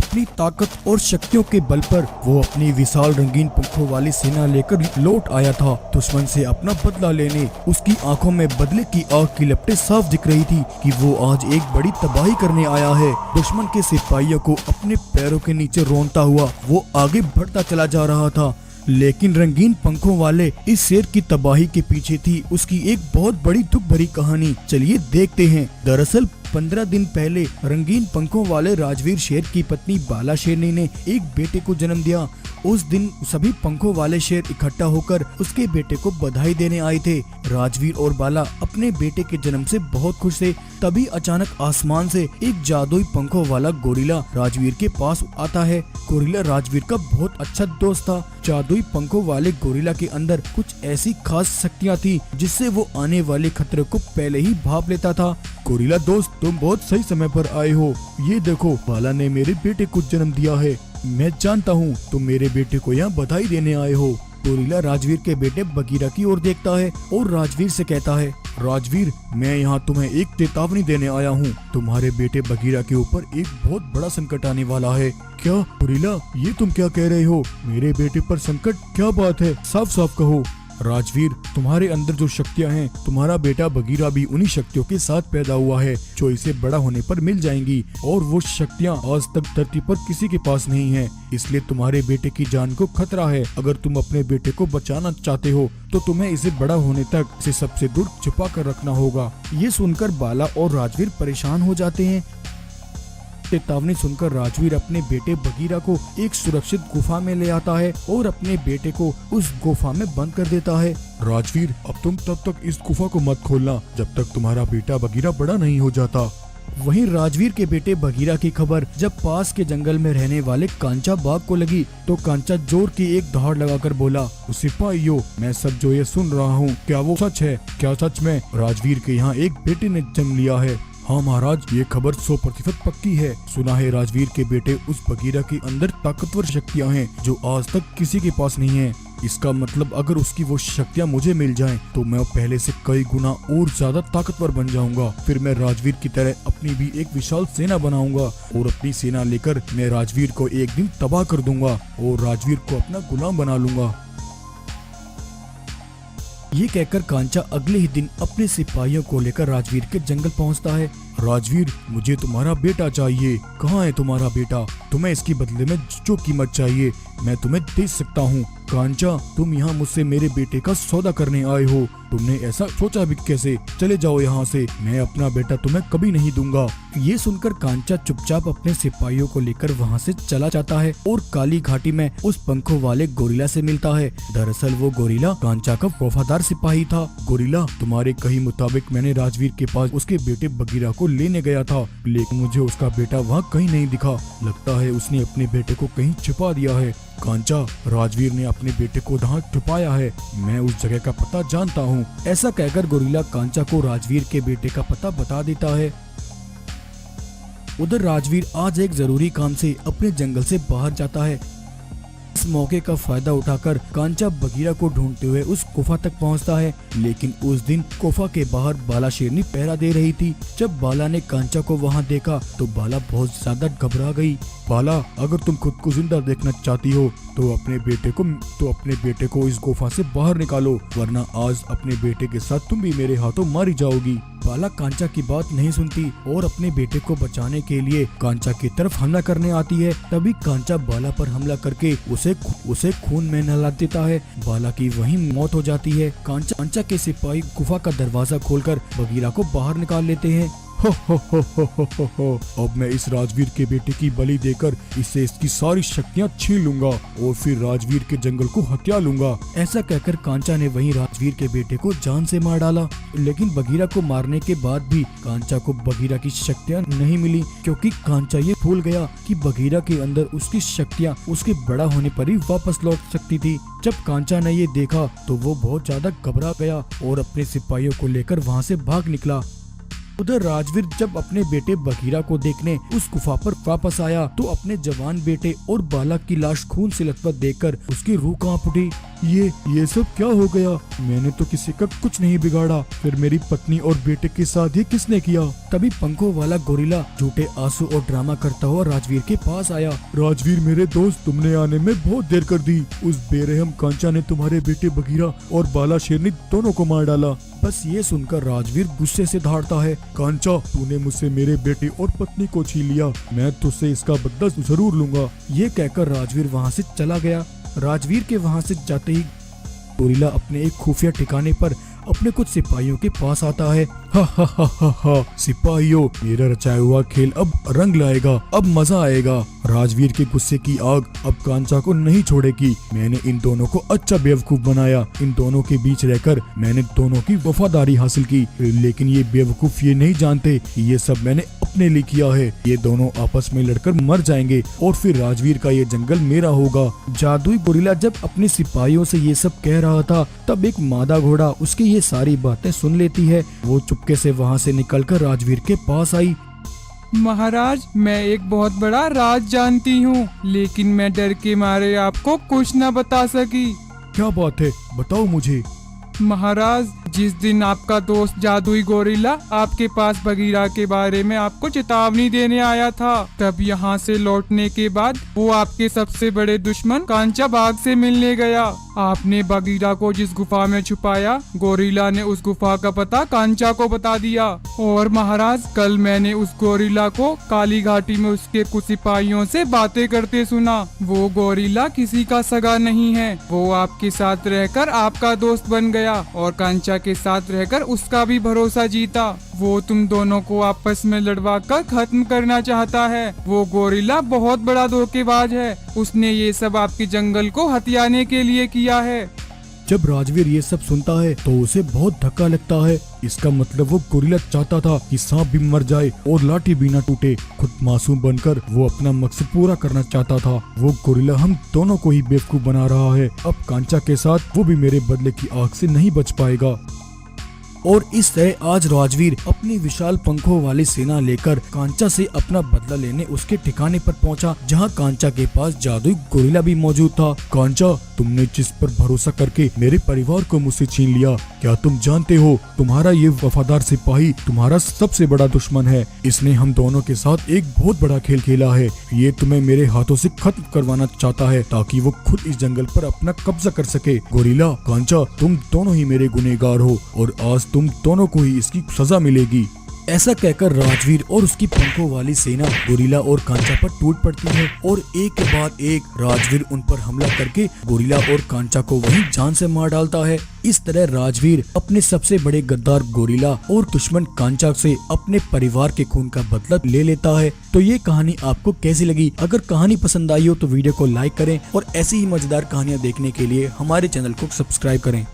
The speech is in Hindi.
अपनी ताकत और शक्तियों के बल पर वो अपनी विशाल रंगीन पंखों वाली सेना लेकर लौट आया था। दुश्मन से अपना बदला लेने। उसकी आंखों में बदले की आग की लपटें साफ दिख रही थी कि वो आज एक बड़ी तबाही करने आया है। दुश्मन के सिपाहियों को अपने पैरों के नीचे रोनता हुआ वो आगे बढ़ता चला जा रहा था, लेकिन रंगीन पंखों वाले इस शेर की तबाही के पीछे थी उसकी एक बहुत बड़ी दुख भरी कहानी। चलिए देखते हैं। दरअसल 15 दिन पहले रंगीन पंखों वाले राजवीर शेर की पत्नी बाला शेरनी ने एक बेटे को जन्म दिया। उस दिन सभी पंखों वाले शेर इकट्ठा होकर उसके बेटे को बधाई देने आए थे। राजवीर और बाला अपने बेटे के जन्म से बहुत खुश थे। तभी अचानक आसमान से एक जादुई पंखों वाला गोरिल्ला राजवीर के पास आता है। गोरिल्ला राजवीर का बहुत अच्छा दोस्त था। जादुई पंखों वाले गोरिल्ला के अंदर कुछ ऐसी खास शक्तियाँ थी जिससे वो आने वाले खतरे को पहले ही भाप लेता था। गोरिल्ला दोस्त, तुम बहुत सही समय पर आए हो। ये देखो, बाला ने मेरे बेटे को जन्म दिया है। मैं जानता हूँ तुम मेरे बेटे को यहाँ बधाई देने आए हो। गोरिल्ला राजवीर के बेटे बगीरा की ओर देखता है और राजवीर से कहता है, राजवीर, मैं यहाँ तुम्हें एक चेतावनी देने आया हूँ। तुम्हारे बेटे बगीरा के ऊपर एक बहुत बड़ा संकट आने वाला है। क्या गोरिल्ला, ये तुम क्या कह रहे हो? मेरे बेटे पर संकट? क्या बात है, साफ साफ कहो। राजवीर, तुम्हारे अंदर जो शक्तियाँ हैं, तुम्हारा बेटा बगीरा भी उन्हीं शक्तियों के साथ पैदा हुआ है जो इसे बड़ा होने पर मिल जाएंगी, और वो शक्तियाँ आज तक धरती पर किसी के पास नहीं है। इसलिए तुम्हारे बेटे की जान को खतरा है। अगर तुम अपने बेटे को बचाना चाहते हो तो तुम्हें इसे बड़ा होने तक इसे सबसे दूर छुपा कर रखना होगा। ये सुनकर बाला और राजवीर परेशान हो जाते हैं। चेतावनी सुनकर राजवीर अपने बेटे बगीरा को एक सुरक्षित गुफा में ले आता है और अपने बेटे को उस गुफा में बंद कर देता है। राजवीर, अब तुम तब तक इस गुफा को मत खोलना जब तक तुम्हारा बेटा बगीरा बड़ा नहीं हो जाता। वहीं राजवीर के बेटे बगीरा की खबर जब पास के जंगल में रहने वाले कांचा बाघ को लगी तो कांचा जोर की एक दहाड़ लगाकर बोला, सिपाहियों, मैं सब जो ये सुन रहा हूँ, क्या वो सच है? क्या सच में राजवीर के यहाँ एक बेटे ने जन्म लिया है? हाँ महाराज, ये खबर 100% पक्की है। सुना है राजवीर के बेटे उस बगीरा के अंदर ताकतवर शक्तियाँ हैं जो आज तक किसी के पास नहीं है। इसका मतलब अगर उसकी वो शक्तियाँ मुझे मिल जाएं तो मैं पहले से कई गुना और ज्यादा ताकतवर बन जाऊंगा। फिर मैं राजवीर की तरह अपनी भी एक विशाल सेना बनाऊंगा और अपनी सेना लेकर मैं राजवीर को एक दिन तबाह कर दूंगा और राजवीर को अपना गुलाम बना लूंगा। ये कहकर कांचा अगले ही दिन अपने सिपाहियों को लेकर राजवीर के जंगल पहुंचता है। राजवीर, मुझे तुम्हारा बेटा चाहिए। कहाँ है तुम्हारा बेटा? तुम्हें इसकी बदले में जो कीमत चाहिए मैं तुम्हें दे सकता हूँ। कांचा, तुम यहाँ मुझसे मेरे बेटे का सौदा करने आए हो? तुमने ऐसा सोचा भी कैसे? चले जाओ यहाँ से, मैं अपना बेटा तुम्हें कभी नहीं दूंगा। ये सुनकर कांचा चुपचाप अपने सिपाहियों को लेकर वहाँ से चला जाता है और काली घाटी में उस पंखों वाले गोरिल्ला से मिलता है। दरअसल वो गोरिल्ला कांचा का वफादार सिपाही था। गोरिल्ला, तुम्हारे कही मुताबिक मैंने राजवीर के पास उसके बेटे बगीरा को लेने गया था, लेकिन मुझे उसका बेटा वहाँ कहीं नहीं दिखा। लगता है उसने अपने बेटे को कहीं छुपा दिया है। कांचा, राजवीर ने अपने बेटे को वहाँ छुपाया है। मैं उस जगह का पता जानता हूँ। ऐसा कहकर गोरिल्ला कांचा को राजवीर के बेटे का पता बता देता है। उधर राजवीर आज एक जरूरी काम से अपने जंगल से बाहर जाता है। इस मौके का फायदा उठाकर कांचा बगीरा को ढूंढते हुए उस गुफा तक पहुंचता है, लेकिन उस दिन गुफा के बाहर बाला शेरनी पहरा दे रही थी। जब बाला ने कांचा को वहां देखा तो बाला बहुत ज्यादा घबरा गई। बाला, अगर तुम खुद को जिंदा देखना चाहती हो तो अपने बेटे को इस गुफा से बाहर निकालो, वरना आज अपने बेटे के साथ तुम भी मेरे हाथों मारी जाओगी। बाला कांचा की बात नहीं सुनती और अपने बेटे को बचाने के लिए कांचा की तरफ हमला करने आती है। तभी कांचा बाला पर हमला करके उसे खून में नहला देता है। बाला की वहीं मौत हो जाती है। कांचा के सिपाही गुफा का दरवाजा खोलकर बगीरा को बाहर निकाल लेते हैं। अब मैं इस राजवीर के बेटे की बलि देकर इससे इसकी सारी शक्तियाँ छीन लूंगा और फिर राजवीर के जंगल को हत्या लूंगा। ऐसा कहकर कांचा ने वहीं राजवीर के बेटे को जान से मार डाला। लेकिन बगीरा को मारने के बाद भी कांचा को बगीरा की शक्तियाँ नहीं मिली, क्योंकि कांचा ये भूल गया कि बगीरा के अंदर उसकी शक्तियाँ उसके बड़ा होने पर ही वापस लौट सकती थी। जब कांचा ने ये देखा तो वो बहुत ज्यादा घबरा गया और अपने सिपाहियों को लेकर वहाँ से भाग निकला। उधर राजवीर जब अपने बेटे बगीरा को देखने उस गुफा पर वापस आया तो अपने जवान बेटे और बालक की लाश खून से लथपथ देखकर उसकी रूह कांप उठी। ये सब क्या हो गया? मैंने तो किसी का कुछ नहीं बिगाड़ा, फिर मेरी पत्नी और बेटे के साथ ये किसने किया? तभी पंखों वाला गोरिल्ला झूठे आंसू और ड्रामा करता हुआ राजवीर के पास आया। राजवीर मेरे दोस्त, तुमने आने में बहुत देर कर दी। उस बेरहम कांचा ने तुम्हारे बेटे बगीरा और बाला शेरनी दोनों को मार डाला। बस ये सुनकर राजवीर गुस्से से दहाड़ता है, कांचा तूने मुझसे मेरे बेटे और पत्नी को छीन लिया, मैं तुझसे इसका बदला जरूर लूंगा। ये कहकर राजवीर वहाँ से चला गया। राजवीर के वहाँ से जाते ही गोरिल्ला अपने एक खुफिया ठिकाने पर अपने कुछ सिपाहियों के पास आता है। हा हा हा हा हा, सिपाहियों, मेरा रचाया हुआ खेल अब रंग लाएगा, अब मजा आएगा। राजवीर के गुस्से की आग अब कांचा को नहीं छोड़ेगी। मैंने इन दोनों को अच्छा बेवकूफ बनाया, इन दोनों के बीच रहकर मैंने दोनों की वफादारी हासिल की, लेकिन ये बेवकूफ ये नहीं जानते कि ये सब मैंने अपने लिए किया है। ये दोनों आपस में लड़कर मर जाएंगे और फिर राजवीर का ये जंगल मेरा होगा। जादुई गोरिल्ला जब अपने सिपाहियों से ये सब कह रहा था तब एक मादा घोड़ा उसकी ये सारी बातें सुन लेती है। वो चुपके से वहाँ से निकलकर राजवीर के पास आई। महाराज, मैं एक बहुत बड़ा राज जानती हूँ, लेकिन मैं डर के मारे आपको कुछ न बता सकी। क्या बात है, बताओ मुझे। महाराज, जिस दिन आपका दोस्त जादुई गोरिल्ला आपके पास बगीरा के बारे में आपको चेतावनी देने आया था, तब यहाँ से लौटने के बाद वो आपके सबसे बड़े दुश्मन कांचा बाघ से मिलने गया। आपने बगीरा को जिस गुफा में छुपाया, गोरिल्ला ने उस गुफा का पता कांचा को बता दिया। और महाराज, कल मैंने उस गोरिल्ला को काली घाटी में उसके कुछ सिपाहियों से बातें करते सुना। वो गोरिल्ला किसी का सगा नहीं है, वो आपके साथ रहकर आपका दोस्त बन गया और कांचा के साथ रहकर उसका भी भरोसा जीता। वो तुम दोनों को आपस में लड़वा कर खत्म करना चाहता है। वो गोरिल्ला बहुत बड़ा धोखेबाज है, उसने ये सब आपके जंगल को हथियाने के लिए किया है। जब राजवीर ये सब सुनता है तो उसे बहुत धक्का लगता है। इसका मतलब वो गोरिल्ला चाहता था कि सांप भी मर जाए और लाठी भी न टूटे। खुद मासूम बनकर वो अपना मकसद पूरा करना चाहता था। वो गोरिल्ला हम दोनों को ही बेवकूफ बना रहा है। अब कांचा के साथ वो भी मेरे बदले की आग से नहीं बच पाएगा। और इस तरह आज राजवीर अपनी विशाल पंखों वाली सेना लेकर कांचा से अपना बदला लेने उसके ठिकाने पर पहुंचा, जहां कांचा के पास जादुई गोरिल्ला भी मौजूद था। कांचा, तुमने जिस पर भरोसा करके मेरे परिवार को मुझसे छीन लिया, क्या तुम जानते हो तुम्हारा ये वफादार सिपाही तुम्हारा सबसे बड़ा दुश्मन है। इसने हम दोनों के साथ एक बहुत बड़ा खेल खेला है। ये तुम्हें मेरे हाथों से खत्म करवाना चाहता है ताकि वो खुद इस जंगल पर अपना कब्जा कर सके। गोरिल्ला, कांचा, तुम दोनों ही मेरे गुनहगार हो और आज तुम दोनों को ही इसकी सजा मिलेगी। ऐसा कहकर राजवीर और उसकी पंखों वाली सेना गोरिल्ला और कांचा पर टूट पड़ती है और एक के बाद एक राजवीर उन पर हमला करके गोरिल्ला और कांचा को वहीं जान से मार डालता है। इस तरह राजवीर अपने सबसे बड़े गद्दार गोरिल्ला और दुश्मन कांचा से अपने परिवार के खून का बदला ले लेता है। तो ये कहानी आपको कैसी लगी? अगर कहानी पसंद आई हो तो वीडियो को लाइक करें और ऐसी ही मजेदार कहानियाँ देखने के लिए हमारे चैनल को सब्सक्राइब करें।